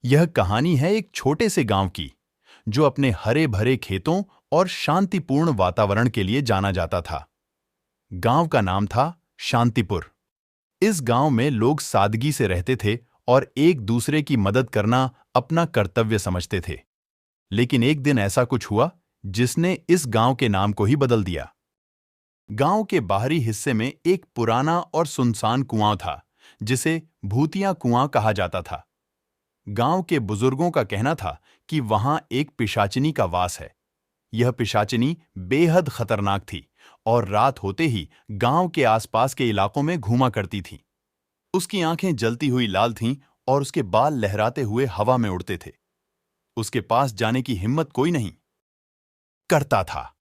यह कहानी है एक छोटे से गांव की, जो अपने हरे भरे खेतों और शांतिपूर्ण वातावरण के लिए जाना जाता था। गांव का नाम था शांतिपुर। इस गांव में लोग सादगी से रहते थे और एक दूसरे की मदद करना अपना कर्तव्य समझते थे। लेकिन एक दिन ऐसा कुछ हुआ जिसने इस गांव के नाम को ही बदल दिया। गांव के बाहरी हिस्से में एक पुराना और सुनसान कुआं था, जिसे भूतिया कुआं कहा जाता था। गांव के बुजुर्गों का कहना था कि वहां एक पिशाचिनी का वास है। यह पिशाचिनी बेहद खतरनाक थी और रात होते ही गांव के आसपास के इलाकों में घूमा करती थी। उसकी आंखें जलती हुई लाल थीं और उसके बाल लहराते हुए हवा में उड़ते थे। उसके पास जाने की हिम्मत कोई नहीं करता था।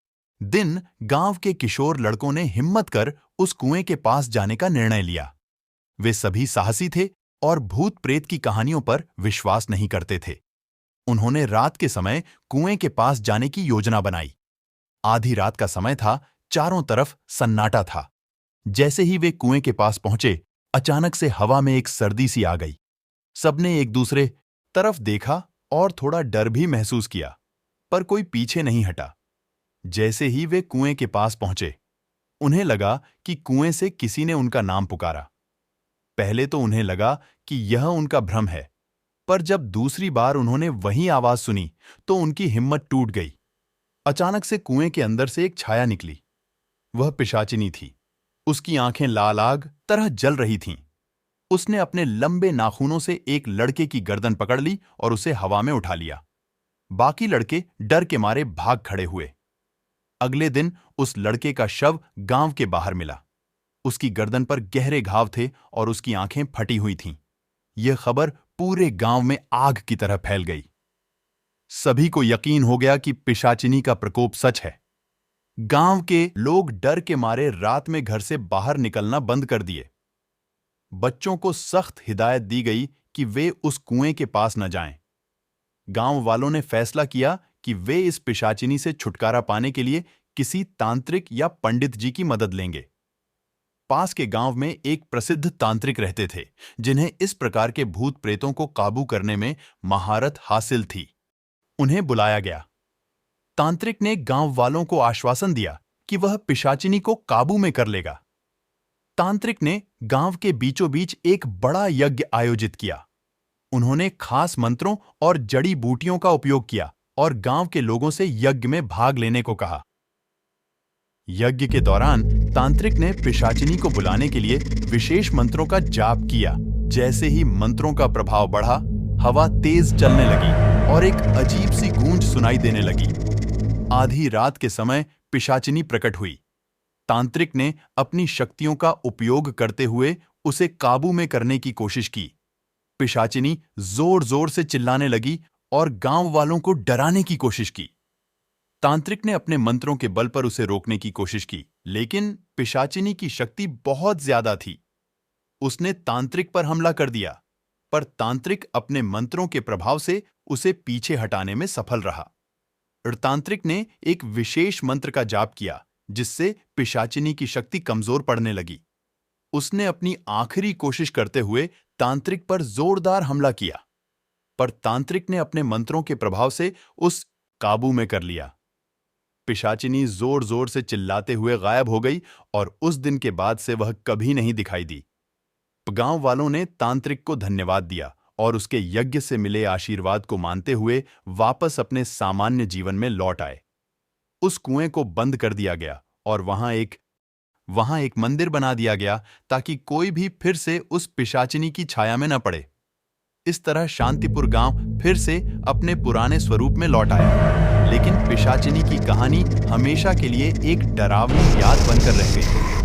दिन गांव के किशोर लड़कों ने हिम्मत कर उस कुएं के पास जाने का निर्णय लिया। वे सभी साहसी थे और भूत प्रेत की कहानियों पर विश्वास नहीं करते थे। उन्होंने रात के समय कुएं के पास जाने की योजना बनाई। आधी रात का समय था, चारों तरफ सन्नाटा था। जैसे ही वे कुएं के पास पहुंचे, अचानक से हवा में एक सर्दी सी आ गई। सबने एक दूसरे तरफ देखा और थोड़ा डर भी महसूस किया, पर कोई पीछे नहीं हटा। जैसे ही वे कुएं के पास पहुंचे, उन्हें लगा कि कुएं से किसी ने उनका नाम पुकारा। पहले तो उन्हें लगा कि यह उनका भ्रम है, पर जब दूसरी बार उन्होंने वही आवाज सुनी तो उनकी हिम्मत टूट गई। अचानक से कुएं के अंदर से एक छाया निकली। वह पिशाचिनी थी। उसकी आंखें लाल आग तरह जल रही थीं। उसने अपने लंबे नाखूनों से एक लड़के की गर्दन पकड़ ली और उसे हवा में उठा लिया। बाकी लड़के डर के मारे भाग खड़े हुए। अगले दिन उस लड़के का शव गांव के बाहर मिला। उसकी गर्दन पर गहरे घाव थे और उसकी आंखें फटी हुई थीं। यह खबर पूरे गांव में आग की तरह फैल गई। सभी को यकीन हो गया कि पिशाचिनी का प्रकोप सच है। गांव के लोग डर के मारे रात में घर से बाहर निकलना बंद कर दिए। बच्चों को सख्त हिदायत दी गई कि वे उस कुएं के पास न जाएं। गांव वालों ने फैसला किया कि वे इस पिशाचिनी से छुटकारा पाने के लिए किसी तांत्रिक या पंडित जी की मदद लेंगे। पास के गांव में एक प्रसिद्ध तांत्रिक रहते थे, जिन्हें इस प्रकार के भूत प्रेतों को काबू करने में महारत हासिल थी। उन्हें बुलाया गया। तांत्रिक ने गांव वालों को आश्वासन दिया कि वह पिशाचिनी को काबू में कर लेगा। तांत्रिक ने गांव के बीचों बीच एक बड़ा यज्ञ आयोजित किया। उन्होंने खास मंत्रों और जड़ी बूटियों का उपयोग किया और गांव के लोगों से यज्ञ में भाग लेने को कहा। यज्ञ के दौरान तांत्रिक ने पिशाचिनी को बुलाने के लिए विशेष मंत्रों का जाप किया। जैसे ही मंत्रों का प्रभाव बढ़ा, हवा तेज चलने लगी और एक अजीब सी गूंज सुनाई देने लगी। आधी रात के समय पिशाचिनी प्रकट हुई। तांत्रिक ने अपनी शक्तियों का उपयोग करते हुए उसे काबू में करने की कोशिश की। पिशाचिनी जोर जोर से चिल्लाने लगी और गांव वालों को डराने की कोशिश की। तांत्रिक ने अपने मंत्रों के बल पर उसे रोकने की कोशिश की, लेकिन पिशाचिनी की शक्ति बहुत ज्यादा थी। उसने तांत्रिक पर हमला कर दिया, पर तांत्रिक अपने मंत्रों के प्रभाव से उसे पीछे हटाने में सफल रहा। तांत्रिक ने एक विशेष मंत्र का जाप किया, जिससे पिशाचिनी की शक्ति कमजोर पड़ने लगी। उसने अपनी आखिरी कोशिश करते हुए तांत्रिक पर जोरदार हमला किया, पर तांत्रिक ने अपने मंत्रों के प्रभाव से उस काबू में कर लिया। पिशाचिनी जोर जोर से चिल्लाते हुए गायब हो गई और उस दिन के बाद से वह कभी नहीं दिखाई दी। गांव वालों ने तांत्रिक को धन्यवाद दिया और उसके यज्ञ से मिले आशीर्वाद को मानते हुए वापस अपने सामान्य जीवन में लौट आए। उस कुएं को बंद कर दिया गया और वहां एक मंदिर बना दिया गया, ताकि कोई भी फिर से उस पिशाचिनी की छाया में न पड़े। इस तरह शांतिपुर गांव फिर से अपने पुराने स्वरूप में लौट आया, लेकिन पिशाचिनी की कहानी हमेशा के लिए एक डरावनी याद बनकर रह गई।